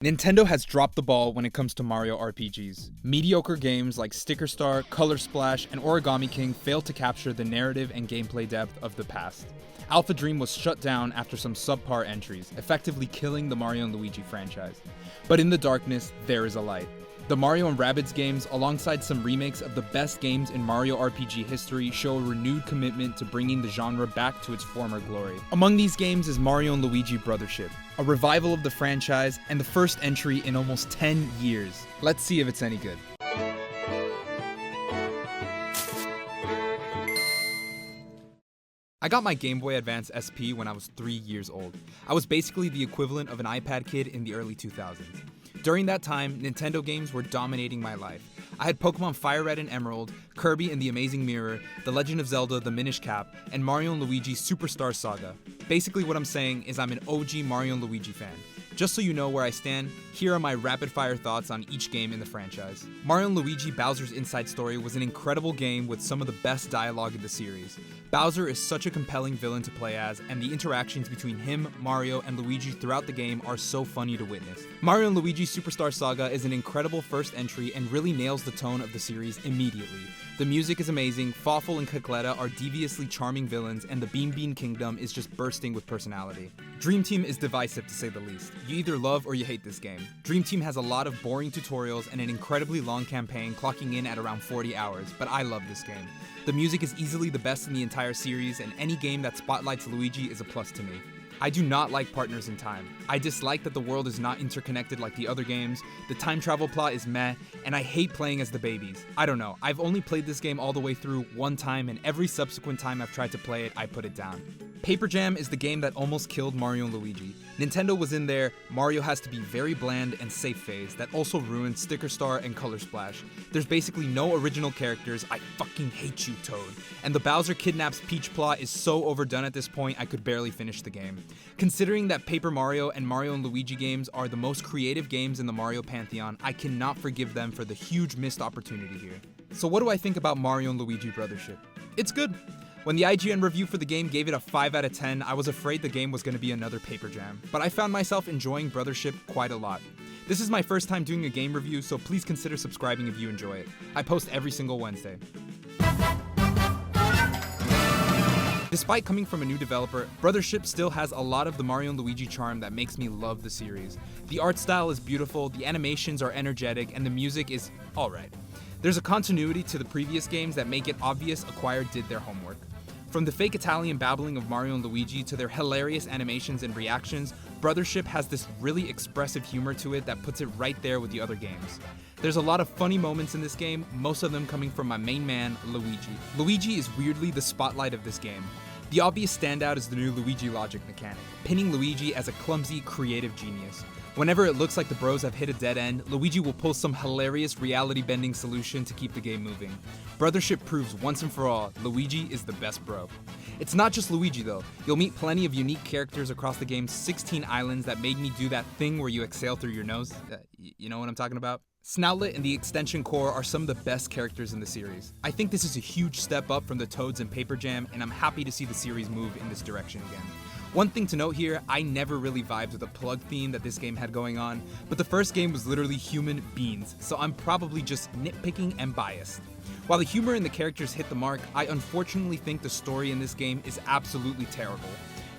Nintendo has dropped the ball when it comes to Mario RPGs. Mediocre games like Sticker Star, Color Splash, and Origami King failed to capture the narrative and gameplay depth of the past. Alpha Dream was shut down after some subpar entries, effectively killing the Mario and Luigi franchise. But in the darkness, there is a light. The Mario and Rabbids games, alongside some remakes of the best games in Mario RPG history, show a renewed commitment to bringing the genre back to its former glory. Among these games is Mario and Luigi Brothership, a revival of the franchise and the first entry in almost 10 years. Let's see if it's any good. I got my Game Boy Advance SP when I was 3 years old. I was basically the equivalent of an iPad kid in the early 2000s. During that time, Nintendo games were dominating my life. I had Pokemon Fire Red and Emerald, Kirby and the Amazing Mirror, The Legend of Zelda The Minish Cap, and Mario and Luigi Superstar Saga. Basically what I'm saying is I'm an OG Mario and Luigi fan. Just so you know where I stand, here are my rapid-fire thoughts on each game in the franchise. Mario & Luigi Bowser's Inside Story was an incredible game with some of the best dialogue in the series. Bowser is such a compelling villain to play as, and the interactions between him, Mario, and Luigi throughout the game are so funny to witness. Mario & Luigi Superstar Saga is an incredible first entry and really nails the tone of the series immediately. The music is amazing, Fawful and Cacletta are deviously charming villains, and the Bean Bean Kingdom is just bursting with personality. Dream Team is divisive to say the least. You either love or you hate this game. Dream Team has a lot of boring tutorials and an incredibly long campaign clocking in at around 40 hours, but I love this game. The music is easily the best in the entire series, and any game that spotlights Luigi is a plus to me. I do not like Partners in Time. I dislike that the world is not interconnected like the other games, the time travel plot is meh, and I hate playing as the babies. I don't know, I've only played this game all the way through one time, and every subsequent time I've tried to play it, I put it down. Paper Jam is the game that almost killed Mario and Luigi. Nintendo was in there, Mario has to be very bland and safe phase that also ruined Sticker Star and Color Splash. There's basically no original characters, I fucking hate you, Toad. And the Bowser kidnaps Peach plot is so overdone at this point I could barely finish the game. Considering that Paper Mario and Mario and Luigi games are the most creative games in the Mario pantheon, I cannot forgive them for the huge missed opportunity here. So what do I think about Mario and Luigi Brothership? It's good. When the IGN review for the game gave it a 5 out of 10, I was afraid the game was going to be another Paper Jam, but I found myself enjoying Brothership quite a lot. This is my first time doing a game review, so please consider subscribing if you enjoy it. I post every single Wednesday. Despite coming from a new developer, Brothership still has a lot of the Mario & Luigi charm that makes me love the series. The art style is beautiful, the animations are energetic, and the music is alright. There's a continuity to the previous games that make it obvious Acquired did their homework. From the fake Italian babbling of Mario and Luigi to their hilarious animations and reactions, Brothership has this really expressive humor to it that puts it right there with the other games. There's a lot of funny moments in this game, most of them coming from my main man, Luigi. Luigi is weirdly the spotlight of this game. The obvious standout is the new Luigi logic mechanic, pinning Luigi as a clumsy, creative genius. Whenever it looks like the bros have hit a dead end, Luigi will pull some hilarious reality-bending solution to keep the game moving. Brothership proves once and for all, Luigi is the best bro. It's not just Luigi though, you'll meet plenty of unique characters across the game's 16 islands that made me do that thing where you exhale through your nose. You know what I'm talking about? Snoutlet and the Extension Core are some of the best characters in the series. I think this is a huge step up from the Toads and Paper Jam, and I'm happy to see the series move in this direction again. One thing to note here, I never really vibed with the plug theme that this game had going on, but the first game was literally human beings, so I'm probably just nitpicking and biased. While the humor and the characters hit the mark, I unfortunately think the story in this game is absolutely terrible.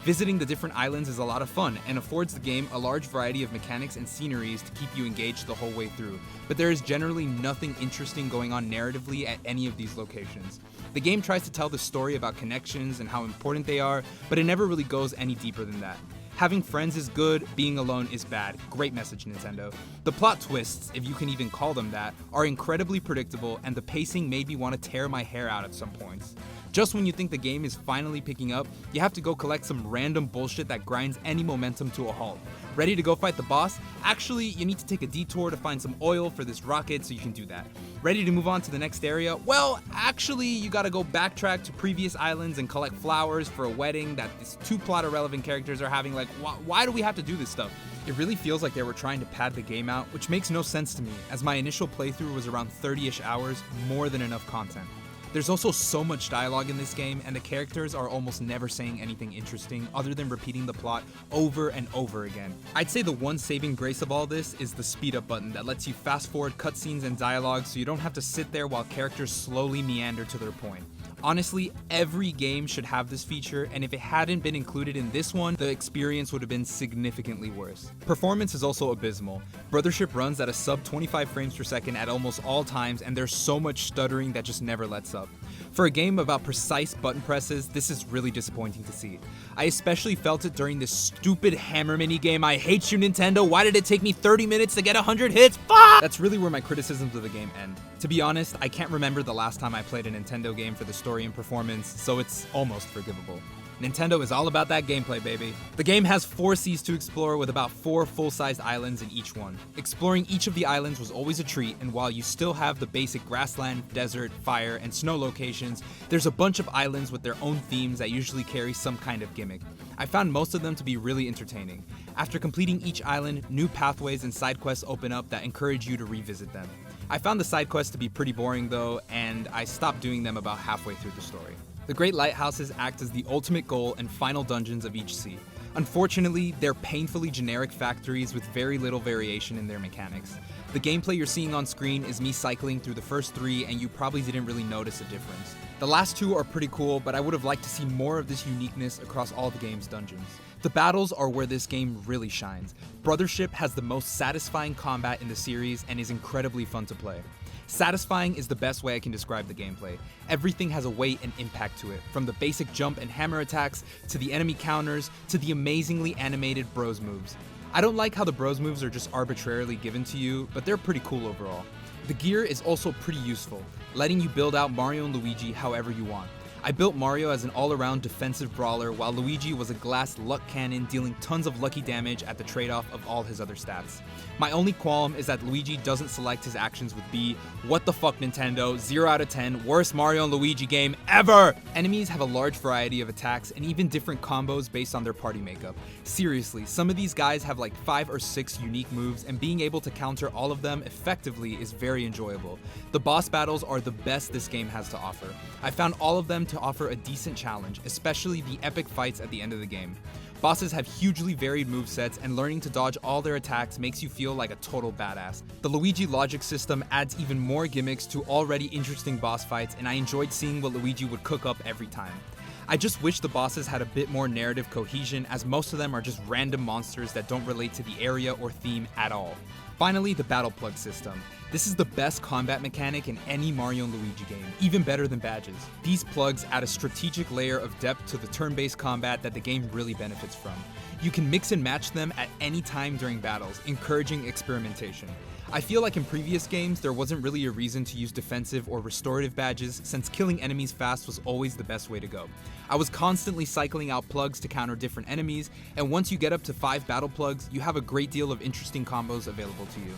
Visiting the different islands is a lot of fun and affords the game a large variety of mechanics and sceneries to keep you engaged the whole way through, but there is generally nothing interesting going on narratively at any of these locations. The game tries to tell the story about connections and how important they are, but it never really goes any deeper than that. Having friends is good, being alone is bad. Great message, Nintendo. The plot twists, if you can even call them that, are incredibly predictable, and the pacing made me want to tear my hair out at some points. Just when you think the game is finally picking up, you have to go collect some random bullshit that grinds any momentum to a halt. Ready to go fight the boss? Actually, you need to take a detour to find some oil for this rocket so you can do that. Ready to move on to the next area? Well, actually, you gotta go backtrack to previous islands and collect flowers for a wedding that these two plot irrelevant characters are having. Like, why do we have to do this stuff? It really feels like they were trying to pad the game out, which makes no sense to me, as my initial playthrough was around 30-ish hours, more than enough content. There's also so much dialogue in this game, and the characters are almost never saying anything interesting other than repeating the plot over and over again. I'd say the one saving grace of all this is the speed up button that lets you fast forward cutscenes and dialogue so you don't have to sit there while characters slowly meander to their point. Honestly, every game should have this feature, and if it hadn't been included in this one, the experience would have been significantly worse. Performance is also abysmal. Brothership runs at a sub 25 frames per second at almost all times, and there's so much stuttering that just never lets up. For a game about precise button presses, this is really disappointing to see. I especially felt it during this stupid hammer mini game. I hate you, Nintendo. Why did it take me 30 minutes to get 100 hits? Fuck! That's really where my criticisms of the game end. To be honest, I can't remember the last time I played a Nintendo game for the story and performance, so it's almost forgivable. Nintendo is all about that gameplay, baby. The game has 4 seas to explore with about 4 full-sized islands in each one. Exploring each of the islands was always a treat, and while you still have the basic grassland, desert, fire, and snow locations, there's a bunch of islands with their own themes that usually carry some kind of gimmick. I found most of them to be really entertaining. After completing each island, new pathways and side quests open up that encourage you to revisit them. I found the side quests to be pretty boring though, and I stopped doing them about halfway through the story. The Great Lighthouses act as the ultimate goal and final dungeons of each sea. Unfortunately, they're painfully generic factories with very little variation in their mechanics. The gameplay you're seeing on screen is me cycling through the first 3, and you probably didn't really notice a difference. The last 2 are pretty cool, but I would have liked to see more of this uniqueness across all the game's dungeons. The battles are where this game really shines. Brothership has the most satisfying combat in the series and is incredibly fun to play. Satisfying is the best way I can describe the gameplay. Everything has a weight and impact to it, from the basic jump and hammer attacks, to the enemy counters, to the amazingly animated bros moves. I don't like how the bros moves are just arbitrarily given to you, but they're pretty cool overall. The gear is also pretty useful, letting you build out Mario and Luigi however you want. I built Mario as an all-around defensive brawler, while Luigi was a glass luck cannon dealing tons of lucky damage at the trade-off of all his other stats. My only qualm is that Luigi doesn't select his actions with B. What the fuck, Nintendo? 0 out of 10, worst Mario and Luigi game ever! Enemies have a large variety of attacks and even different combos based on their party makeup. Seriously, some of these guys have like 5 or 6 unique moves, and being able to counter all of them effectively is very enjoyable. The boss battles are the best this game has to offer. I found all of them to offer a decent challenge, especially the epic fights at the end of the game. Bosses have hugely varied movesets, and learning to dodge all their attacks makes you feel like a total badass. The Luigi logic system adds even more gimmicks to already interesting boss fights, and I enjoyed seeing what Luigi would cook up every time. I just wish the bosses had a bit more narrative cohesion, as most of them are just random monsters that don't relate to the area or theme at all. Finally, the battle plug system. This is the best combat mechanic in any Mario and Luigi game, even better than badges. These plugs add a strategic layer of depth to the turn-based combat that the game really benefits from. You can mix and match them at any time during battles, encouraging experimentation. I feel like in previous games, there wasn't really a reason to use defensive or restorative badges, since killing enemies fast was always the best way to go. I was constantly cycling out plugs to counter different enemies, and once you get up to 5 battle plugs, you have a great deal of interesting combos available to you.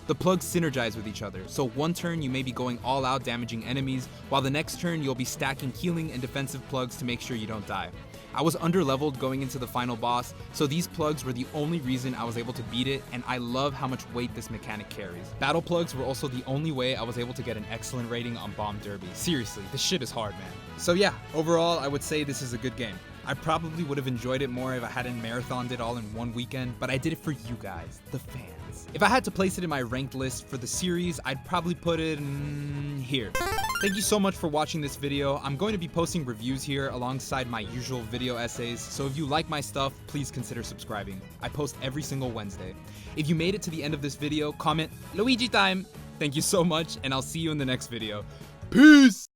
The plugs synergize with each other, so one turn you may be going all out damaging enemies, while the next turn you'll be stacking healing and defensive plugs to make sure you don't die. I was underleveled going into the final boss, so these plugs were the only reason I was able to beat it, and I love how much weight this mechanic carries. Battle plugs were also the only way I was able to get an excellent rating on Bomb Derby. Seriously, this shit is hard, man. So yeah, overall I would say this is a good game. I probably would have enjoyed it more if I hadn't marathoned it all in one weekend, but I did it for you guys, the fans. If I had to place it in my ranked list for the series, I'd probably put it here. Thank you so much for watching this video. I'm going to be posting reviews here alongside my usual video essays, so if you like my stuff, please consider subscribing. I post every single Wednesday. If you made it to the end of this video, comment Luigi time. Thank you so much, and I'll see you in the next video. Peace!